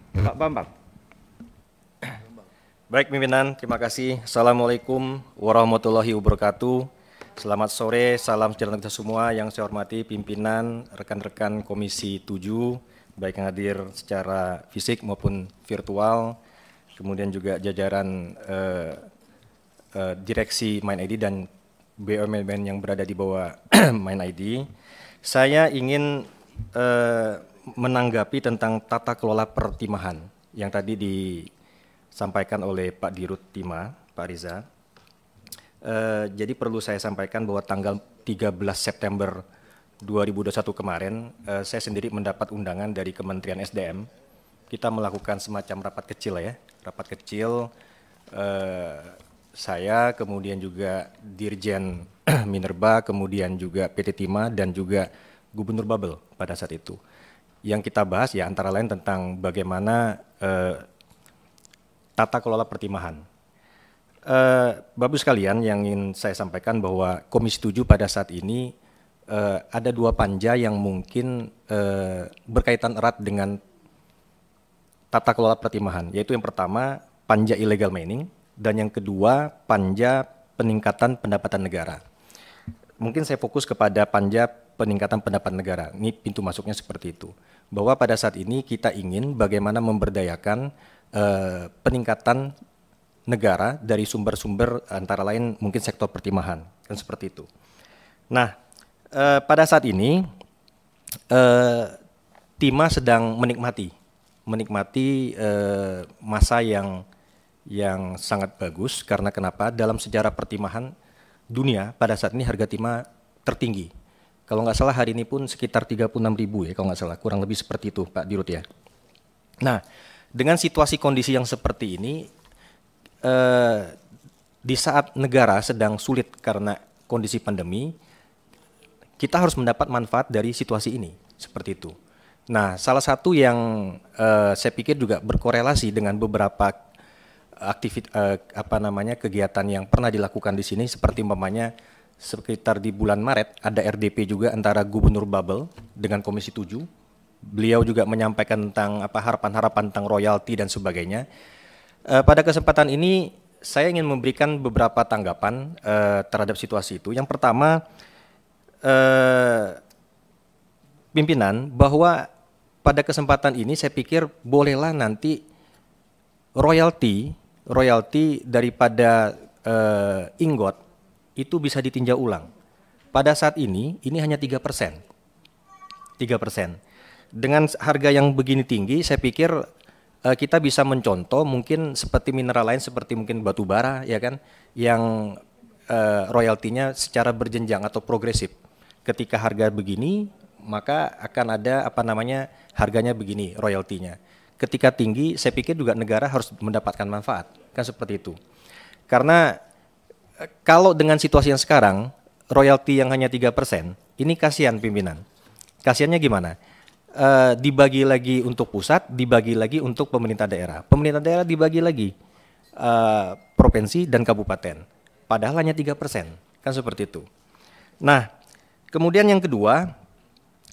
Pak Bambang. Baik pimpinan, terima kasih. Assalamualaikum warahmatullahi wabarakatuh. Selamat sore, salam sejahtera kita semua. Yang saya hormati pimpinan, rekan-rekan Komisi 7, baik yang hadir secara fisik maupun virtual, kemudian juga jajaran direksi MindID dan BUMN yang berada di bawah MindID. Saya ingin menanggapi tentang tata kelola pertimahan yang tadi disampaikan oleh Pak Dirut Tima, Pak Riza. Jadi perlu saya sampaikan bahwa tanggal 13 September 2021 kemarin, saya sendiri mendapat undangan dari Kementerian SDM. Kita melakukan semacam rapat kecil ya, rapat kecil. Saya, kemudian juga Dirjen Minerba, kemudian juga PT Timah dan juga Gubernur Babel pada saat itu. Yang kita bahas ya antara lain tentang bagaimana tata kelola pertimahan. Bapak sekalian, yang ingin saya sampaikan bahwa Komisi 7 pada saat ini ada dua panja yang mungkin berkaitan erat dengan tata kelola pertimahan, yaitu yang pertama panja illegal mining dan yang kedua panja peningkatan pendapatan negara. Mungkin saya fokus kepada panja peningkatan pendapatan negara. Ini pintu masuknya seperti itu. Bahwa pada saat ini kita ingin bagaimana memberdayakan peningkatan negara dari sumber-sumber antara lain mungkin sektor pertimahan, kan seperti itu. Nah, pada saat ini Timah sedang menikmati masa yang sangat bagus, karena kenapa? Dalam sejarah pertimahan dunia pada saat ini harga timah tertinggi. Kalau nggak salah hari ini pun sekitar 36.000 ya, kalau nggak salah, kurang lebih seperti itu Pak Dirut ya. Nah, dengan situasi kondisi yang seperti ini, di saat negara sedang sulit karena kondisi pandemi, kita harus mendapat manfaat dari situasi ini, seperti itu. Nah, salah satu yang saya pikir juga berkorelasi dengan beberapa kegiatan yang pernah dilakukan di sini, seperti umpamanya sekitar di bulan Maret ada RDP juga antara Gubernur Babel dengan Komisi 7. Beliau juga menyampaikan tentang harapan-harapan tentang royalti dan sebagainya. Pada kesempatan ini saya ingin memberikan beberapa tanggapan terhadap situasi itu. Yang pertama, pimpinan, bahwa pada kesempatan ini saya pikir bolehlah nanti royalti daripada ingot itu bisa ditinjau ulang. Pada saat ini hanya 3%. 3%. Dengan harga yang begini tinggi, saya pikir kita bisa mencontoh mungkin seperti mineral lain, seperti mungkin batu bara, ya kan, yang royaltinya secara berjenjang atau progresif. Ketika harga begini, maka akan ada harganya begini royaltinya. Ketika tinggi, saya pikir juga negara harus mendapatkan manfaat, kan seperti itu. Karena kalau dengan situasi yang sekarang, royalti yang hanya 3%, ini kasihan pimpinan. Kasihannya gimana? Dibagi lagi untuk pusat, dibagi lagi untuk pemerintah daerah. Pemerintah daerah dibagi lagi provinsi dan kabupaten. Padahal hanya 3%, kan seperti itu. Nah, kemudian yang kedua,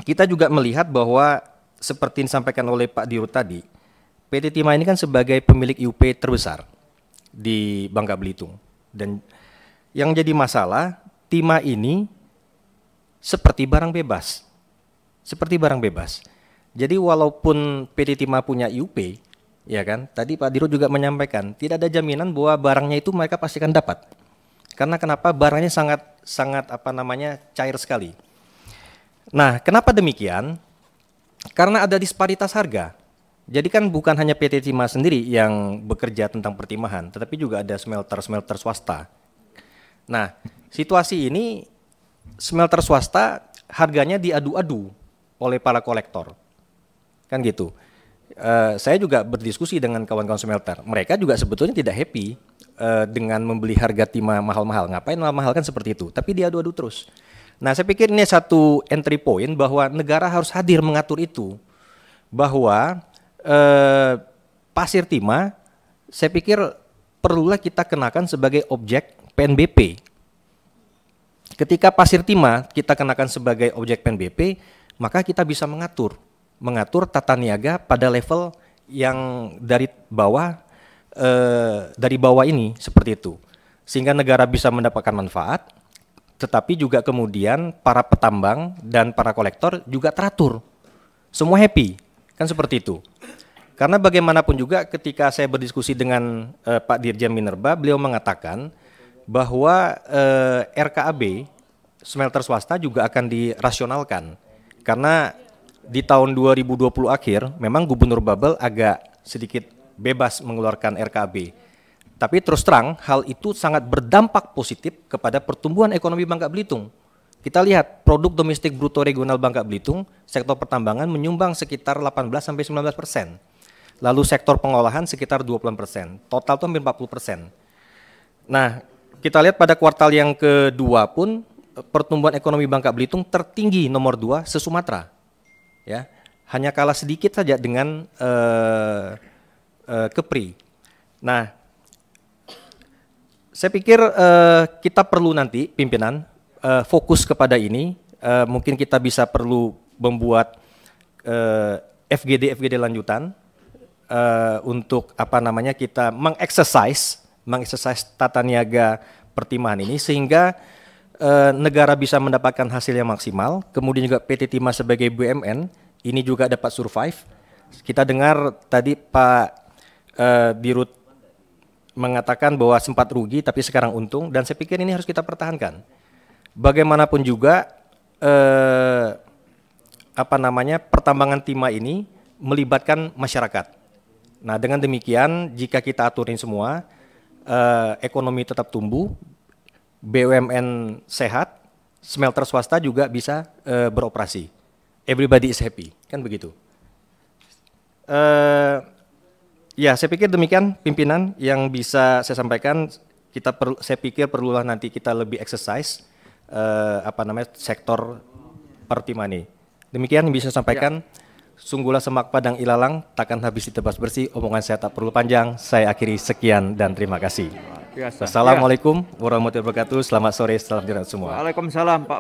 kita juga melihat bahwa seperti disampaikan oleh Pak Dirut tadi, PT Timah ini kan sebagai pemilik IUP terbesar di Bangka Belitung. Dan yang jadi masalah, Timah ini seperti barang bebas. Seperti barang bebas. Jadi walaupun PT Timah punya IUP, ya kan, tadi Pak Dirut juga menyampaikan, tidak ada jaminan bahwa barangnya itu mereka pasti akan dapat. Karena kenapa? Barangnya sangat cair sekali. Nah, kenapa demikian? Karena ada disparitas harga. Jadi kan bukan hanya PT Timah sendiri yang bekerja tentang pertimahan, tetapi juga ada smelter swasta. Nah, situasi ini smelter swasta harganya diadu-adu oleh para kolektor, kan gitu. Saya juga berdiskusi dengan kawan-kawan smelter. Mereka juga sebetulnya tidak happy dengan membeli harga timah mahal-mahal. Ngapain mahal-mahal, kan seperti itu. Tapi diadu-adu terus. Nah, saya pikir ini satu entry point bahwa negara harus hadir mengatur itu. Bahwa pasir timah, saya pikir perlulah kita kenakan sebagai objek PNBP. Ketika pasir timah kita kenakan sebagai objek PNBP, maka kita bisa mengatur tata niaga pada level yang dari bawah ini seperti itu, sehingga negara bisa mendapatkan manfaat, tetapi juga kemudian para petambang dan para kolektor juga teratur, semua happy, kan seperti itu. Karena bagaimanapun juga ketika saya berdiskusi dengan Pak Dirjen Minerba, beliau mengatakan bahwa RKAB smelter swasta juga akan dirasionalkan, karena di tahun 2020 akhir memang Gubernur Babel agak sedikit bebas mengeluarkan RKAB, tapi terus terang hal itu sangat berdampak positif kepada pertumbuhan ekonomi Bangka Belitung. Kita lihat produk domestik bruto regional Bangka Belitung, sektor pertambangan menyumbang sekitar 18–19%. Lalu sektor pengolahan sekitar 20%, total itu hampir 40%. Nah, kita lihat pada kuartal yang kedua pun pertumbuhan ekonomi Bangka Belitung tertinggi nomor 2 se-Sumatera. Ya, hanya kalah sedikit saja dengan Kepri. Nah, saya pikir kita perlu nanti pimpinan fokus kepada ini. Mungkin kita bisa perlu membuat FGD lanjutan untuk kita mengeksersis tata niaga pertimahan ini, sehingga negara bisa mendapatkan hasil yang maksimal, kemudian juga PT Timah sebagai BUMN ini juga dapat survive. Kita dengar tadi Pak Dirut mengatakan bahwa sempat rugi tapi sekarang untung, dan saya pikir ini harus kita pertahankan. Bagaimanapun juga pertambangan timah ini melibatkan masyarakat. Nah, dengan demikian jika kita aturin semua, ekonomi tetap tumbuh, BUMN sehat, smelter swasta juga bisa beroperasi. Everybody is happy, kan begitu. Ya, saya pikir demikian pimpinan yang bisa saya sampaikan. Saya pikir perlulah nanti kita lebih exercise sektor pertimahan ini. Demikian yang bisa saya sampaikan. Ya. Sungguhlah semak padang ilalang, takkan habis ditebas bersih. Omongan saya tak perlu panjang. Saya akhiri sekian dan terima kasih. Assalamualaikum warahmatullahi wabarakatuh. Selamat sore, salam sejahtera semua. Waalaikumsalam Pak.